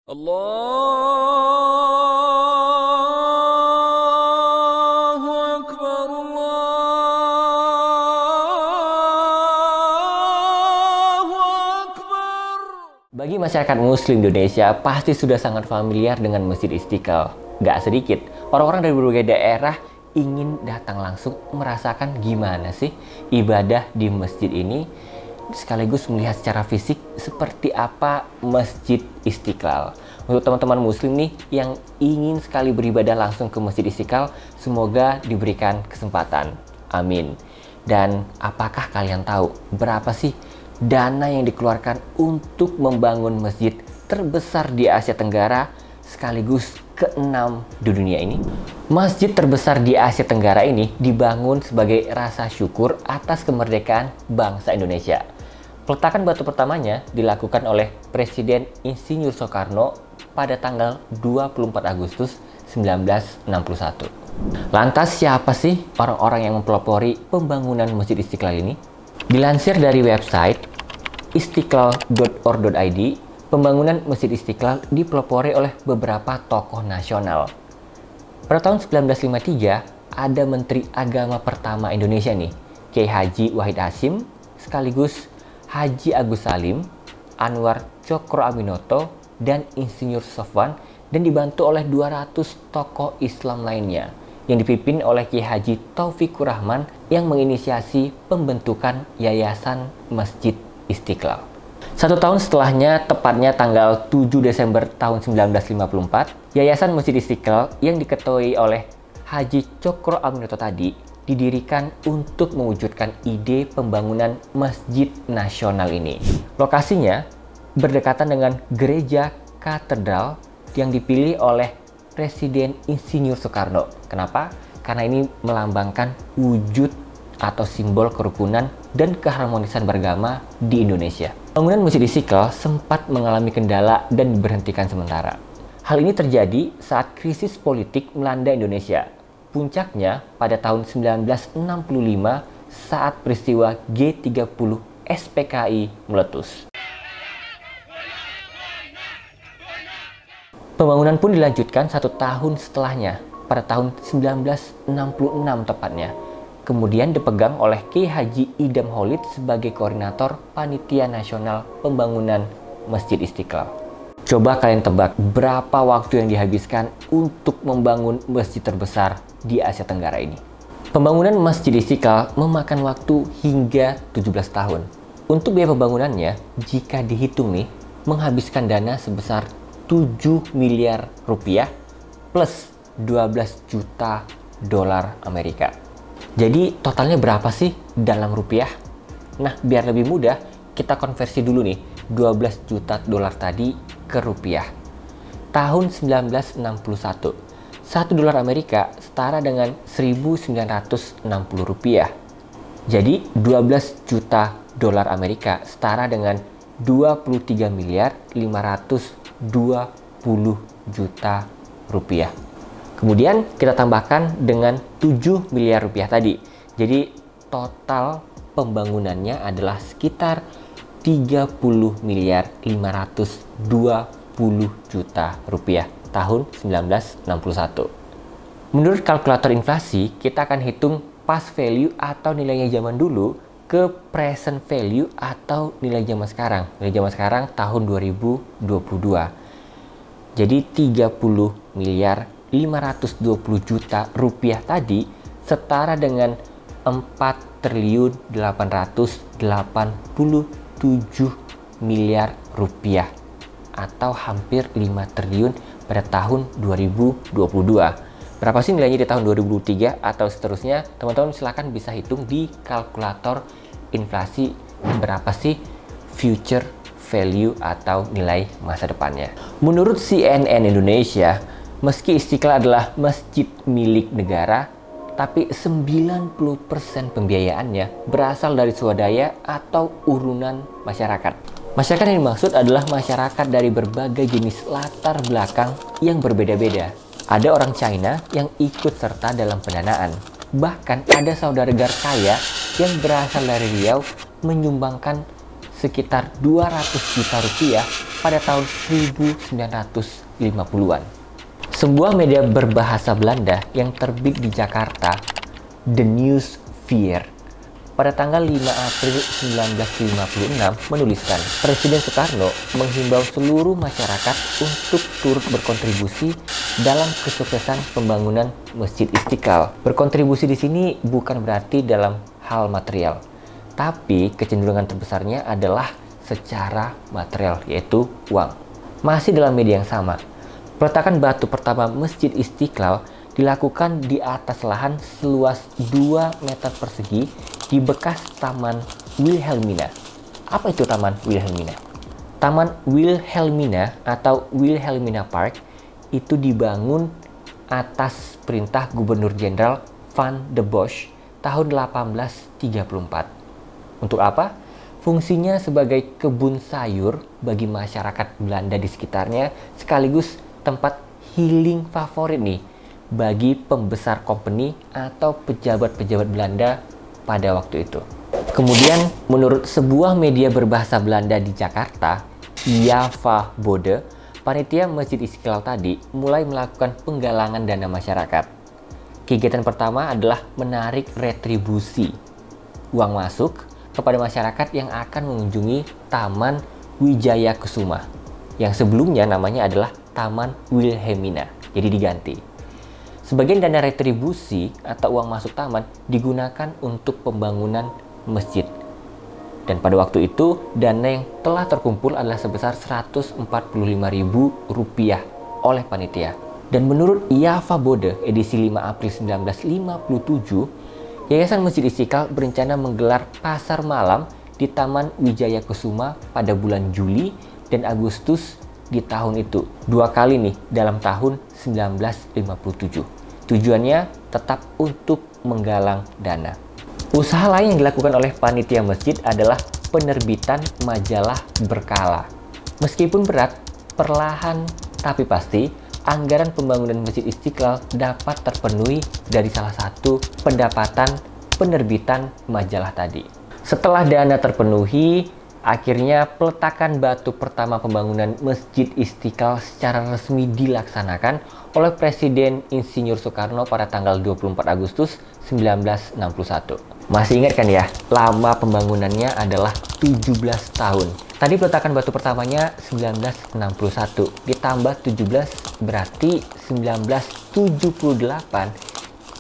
Allahu Akbar, Allahu Akbar. Bagi masyarakat Muslim Indonesia, pasti sudah sangat familiar dengan Masjid Istiqlal. Gak sedikit, orang-orang dari berbagai daerah ingin datang langsung merasakan gimana sih ibadah di masjid ini, sekaligus melihat secara fisik seperti apa Masjid Istiqlal. Untuk teman-teman Muslim nih yang ingin sekali beribadah langsung ke Masjid Istiqlal, semoga diberikan kesempatan. Amin. Dan apakah kalian tahu berapa sih dana yang dikeluarkan untuk membangun masjid terbesar di Asia Tenggara sekaligus ke-6 di dunia ini? Masjid terbesar di Asia Tenggara ini dibangun sebagai rasa syukur atas kemerdekaan bangsa Indonesia. Peletakan batu pertamanya dilakukan oleh Presiden Insinyur Soekarno pada tanggal 24 Agustus 1961. Lantas siapa sih orang-orang yang mempelopori pembangunan Masjid Istiqlal ini? Dilansir dari website istiqlal.or.id, pembangunan Masjid Istiqlal dipelopori oleh beberapa tokoh nasional. Pada tahun 1953, ada Menteri Agama pertama Indonesia nih, Kiai Haji Wahid Hasyim, sekaligus Haji Agus Salim, Anwar Cokroaminoto, dan Insinyur Sofwan, dan dibantu oleh 200 tokoh Islam lainnya yang dipimpin oleh Kiai Haji Taufikur Rahman yang menginisiasi pembentukan Yayasan Masjid Istiqlal. 1 tahun setelahnya, tepatnya tanggal 7 Desember tahun 1954, Yayasan Masjid Istiqlal yang diketuai oleh Haji Cokroaminoto tadi didirikan untuk mewujudkan ide pembangunan Masjid Nasional ini. Lokasinya berdekatan dengan gereja katedral yang dipilih oleh Presiden Insinyur Soekarno. Kenapa? Karena ini melambangkan wujud atau simbol kerukunan dan keharmonisan beragama di Indonesia. Bangunan Masjid Istiqlal sempat mengalami kendala dan diberhentikan sementara. Hal ini terjadi saat krisis politik melanda Indonesia. Puncaknya pada tahun 1965 saat peristiwa G30 SPKI meletus. Pembangunan pun dilanjutkan 1 tahun setelahnya, pada tahun 1966 tepatnya. Kemudian dipegang oleh Kiai Haji Idam Holid sebagai koordinator Panitia Nasional Pembangunan Masjid Istiqlal. Coba kalian tebak berapa waktu yang dihabiskan untuk membangun masjid terbesar di Asia Tenggara ini. Pembangunan Masjid Istiqlal memakan waktu hingga 17 tahun. Untuk biaya pembangunannya, jika dihitung nih, menghabiskan dana sebesar 7 miliar rupiah plus 12 juta dolar Amerika. Jadi totalnya berapa sih dalam rupiah? Nah, biar lebih mudah, kita konversi dulu nih 12 juta dolar tadi ke rupiah. Tahun 1961, 1 dolar Amerika setara dengan 1.960 rupiah. Jadi 12 juta dolar Amerika setara dengan 23 miliar 520 juta rupiah. Kemudian kita tambahkan dengan 7 miliar rupiah tadi. Jadi total pembangunannya adalah sekitar 30 miliar 520 juta rupiah tahun 1961. Menurut kalkulator inflasi, kita akan hitung past value atau nilainya zaman dulu ke present value atau nilai zaman sekarang. Nilai zaman sekarang tahun 2022. Jadi 30 miliar 520 juta rupiah tadi setara dengan 4 triliun 887 miliar rupiah atau hampir 5 triliun pada tahun 2022. Berapa sih nilainya di tahun 2023 atau seterusnya? Teman-teman silakan bisa hitung di kalkulator inflasi berapa sih future value atau nilai masa depannya. Menurut CNN Indonesia, meski Istiqlal adalah masjid milik negara, tapi 90% pembiayaannya berasal dari swadaya atau urunan masyarakat. Masyarakat yang dimaksud adalah masyarakat dari berbagai jenis latar belakang yang berbeda-beda. Ada orang China yang ikut serta dalam pendanaan. Bahkan ada saudagar kaya yang berasal dari Riau menyumbangkan sekitar 200 juta rupiah pada tahun 1950-an. Sebuah media berbahasa Belanda yang terbit di Jakarta, The Nieuwsvier, pada tanggal 5 April 1956 menuliskan, Presiden Soekarno menghimbau seluruh masyarakat untuk turut berkontribusi dalam kesuksesan pembangunan Masjid Istiqlal. Berkontribusi di sini bukan berarti dalam hal material, tapi kecenderungan terbesarnya adalah secara material, yaitu uang. Masih dalam media yang sama, peletakan batu pertama Masjid Istiqlal dilakukan di atas lahan seluas 2 meter persegi di bekas Taman Wilhelmina. Apa itu Taman Wilhelmina? Taman Wilhelmina atau Wilhelmina Park itu dibangun atas perintah Gubernur Jenderal Van de Bosch tahun 1834. Untuk apa? Fungsinya sebagai kebun sayur bagi masyarakat Belanda di sekitarnya, sekaligus tempat healing favorit nih bagi pembesar company atau pejabat-pejabat Belanda pada waktu itu. Kemudian, menurut sebuah media berbahasa Belanda di Jakarta, Java Bode, panitia Masjid Istiqlal tadi mulai melakukan penggalangan dana masyarakat. Kegiatan pertama adalah menarik retribusi uang masuk kepada masyarakat yang akan mengunjungi Taman Wijaya Kusuma, yang sebelumnya namanya adalah Taman Wilhelmina, jadi diganti. Sebagian dana retribusi atau uang masuk taman digunakan untuk pembangunan masjid. Dan pada waktu itu, dana yang telah terkumpul adalah sebesar Rp145.000 oleh panitia. Dan menurut Java Bode edisi 5 April 1957, Yayasan Masjid Istiqlal berencana menggelar pasar malam di Taman Wijaya Kusuma pada bulan Juli dan Agustus di tahun itu. 2 kali nih dalam tahun 1957. Tujuannya tetap untuk menggalang dana. Usaha lain yang dilakukan oleh panitia masjid adalah penerbitan majalah berkala. Meskipun berat, perlahan tapi pasti anggaran pembangunan Masjid Istiqlal dapat terpenuhi dari salah satu pendapatan penerbitan majalah tadi. Setelah dana terpenuhi, akhirnya peletakan batu pertama pembangunan Masjid Istiqlal secara resmi dilaksanakan oleh Presiden Insinyur Soekarno pada tanggal 24 Agustus 1961. Masih ingat kan ya, lama pembangunannya adalah 17 tahun. Tadi peletakan batu pertamanya 1961, ditambah 17 berarti 1978,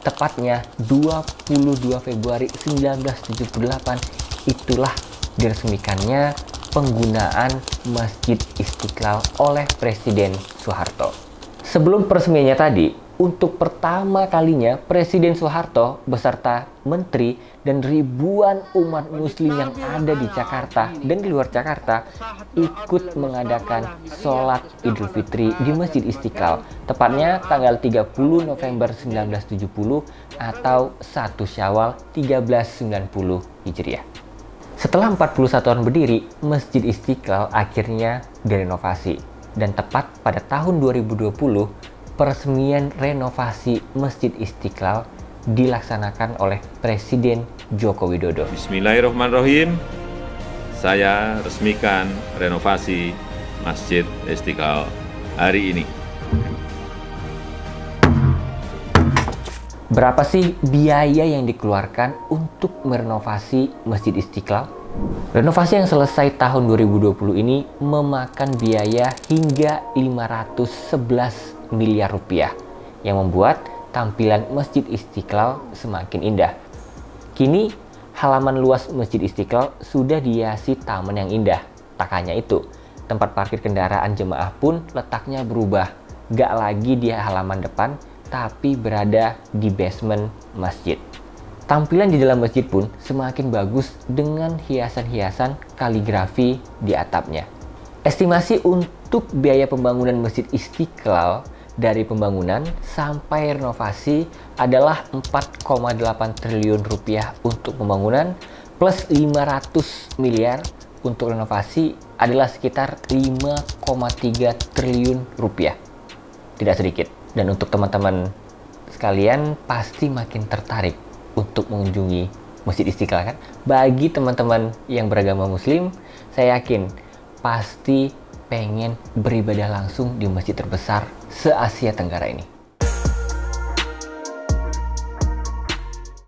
tepatnya 22 Februari 1978, itulah diresmikannya penggunaan Masjid Istiqlal oleh Presiden Soeharto. Sebelum peresmiannya tadi, untuk pertama kalinya Presiden Soeharto beserta menteri dan ribuan umat muslim yang ada di Jakarta dan di luar Jakarta ikut mengadakan sholat Idul Fitri di Masjid Istiqlal, tepatnya tanggal 30 November 1970 atau 1 Syawal 1390 Hijriah. Setelah 41 tahun berdiri, Masjid Istiqlal akhirnya direnovasi. Dan tepat pada tahun 2020, peresmian renovasi Masjid Istiqlal dilaksanakan oleh Presiden Joko Widodo. Bismillahirrahmanirrahim. Saya resmikan renovasi Masjid Istiqlal hari ini. Berapa sih biaya yang dikeluarkan untuk merenovasi Masjid Istiqlal? Renovasi yang selesai tahun 2020 ini memakan biaya hingga 511 miliar rupiah yang membuat tampilan Masjid Istiqlal semakin indah. Kini, halaman luas Masjid Istiqlal sudah dihiasi taman yang indah. Tak hanya itu, tempat parkir kendaraan jemaah pun letaknya berubah. Gak lagi di halaman depan, tapi berada di basement masjid. Tampilan di dalam masjid pun semakin bagus dengan hiasan-hiasan kaligrafi di atapnya. Estimasi untuk biaya pembangunan Masjid Istiqlal dari pembangunan sampai renovasi adalah 4,8 triliun rupiah untuk pembangunan plus 500 miliar untuk renovasi adalah sekitar 5,3 triliun rupiah. Tidak sedikit. Dan untuk teman-teman sekalian pasti makin tertarik untuk mengunjungi Masjid Istiqlal kan? Bagi teman-teman yang beragama Muslim, saya yakin pasti pengen beribadah langsung di masjid terbesar se-Asia Tenggara ini.